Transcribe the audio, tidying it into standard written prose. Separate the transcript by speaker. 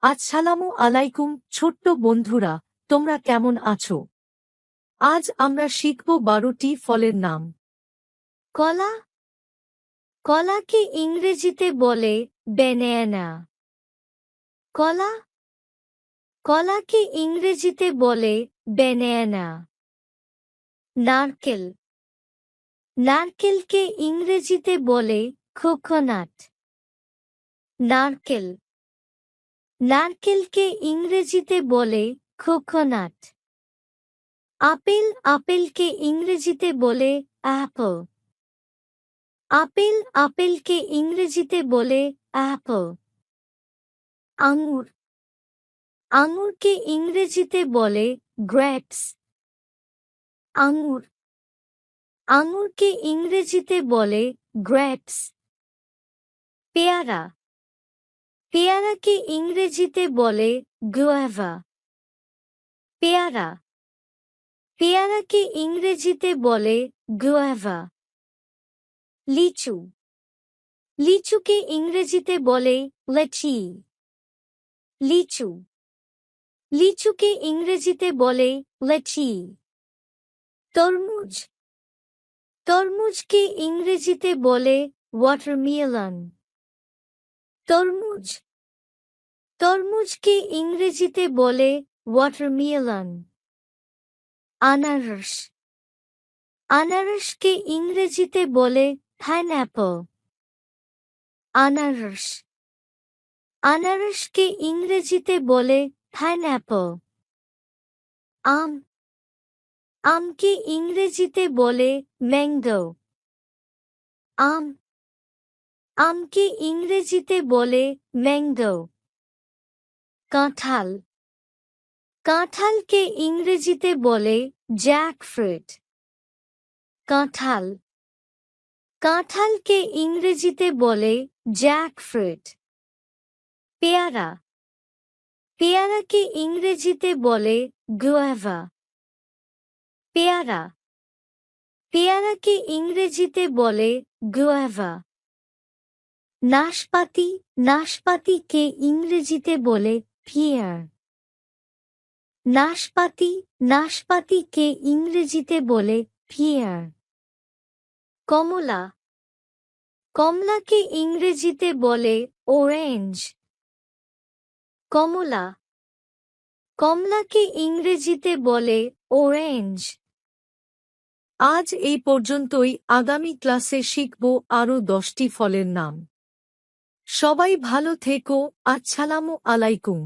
Speaker 1: আসসালামু আলাইকুম ছোট্ট বন্ধুরা, তোমরা কেমন আছো? আজ আমরা শিখব 12টি ফলের নাম।
Speaker 2: কলা। কলাকে ইংরেজিতে বলে ব্যানানা। কলা। কলাকে ইংরেজিতে বলে ব্যানানা। নারকেল। নারকেলকে ইংরেজিতে বলে কোকোনাট। নারকেল। নারকেলকে ইংরেজিতে বলে কোকোনাট। আপেল। আপেলকে ইংরেজিতে বলে অ্যাপল। আপেল। আপেলকে ইংরেজিতে বলে অ্যাপল। আঙুর। আঙুরকে ইংরেজিতে বলে গ্রেপস। আঙুর। আঙুরকে ইংরেজিতে বলে গ্রেপস। পেয়ারা। পেয়ারাকে ইংরেজিতে বলে গুয়াভা। পেয়ারা। পেয়ারাকে ইংরেজিতে বলে গুয়াভা। লিচু। লিচুকে ইংরেজিতে বলে লেচি। লিচু। লিচুকে ইংরেজিতে বলে লেচি। তরমুজ। তরমুজকে ইংরেজিতে বলে ওয়াটারমেলন। তরমুজ। তরমুজকে ইংরেজিতে বলে ওয়াটারমেলন। আনারস। আনারসকে ইংরেজিতে বলে পাইনঅ্যাপল। আনারস। আনারসকে ইংরেজিতে বলে পাইনঅ্যাপল। আম। আমকে ইংরেজিতে বলে ম্যাঙ্গো। আম। আমকে ইংরেজিতে বলে ম্যাঙ্গো। কাঁঠাল। কাঁঠালকে ইংরেজিতে বলে জ্যাকফ্রুট। কাঁঠাল। কাঁঠালকে ইংরেজিতে বলে জ্যাকফ্রুট। পেয়ারা। পেয়ারাকে ইংরেজিতে বলে গুয়াভা। পেয়ারা। পেয়ারাকে ইংরেজিতে বলে গুয়াভা। নাশপাতি। নাশপাতিকে ইংরেজিতে বলে পিয়ার। নাশপাতি। নাশপাতিকে ইংরেজিতে বলে পিয়ার। কমলা। কমলাকে ইংরেজিতে বলে অরেঞ্জ। কমলা। কমলাকে ইংরেজিতে বলে অরেঞ্জ।
Speaker 1: আজ এই পর্যন্তই। আগামী ক্লাসে শিখব আরও 10টি ফলের নাম। সবাই ভালো থেকো। আসসালামু আলাইকুম।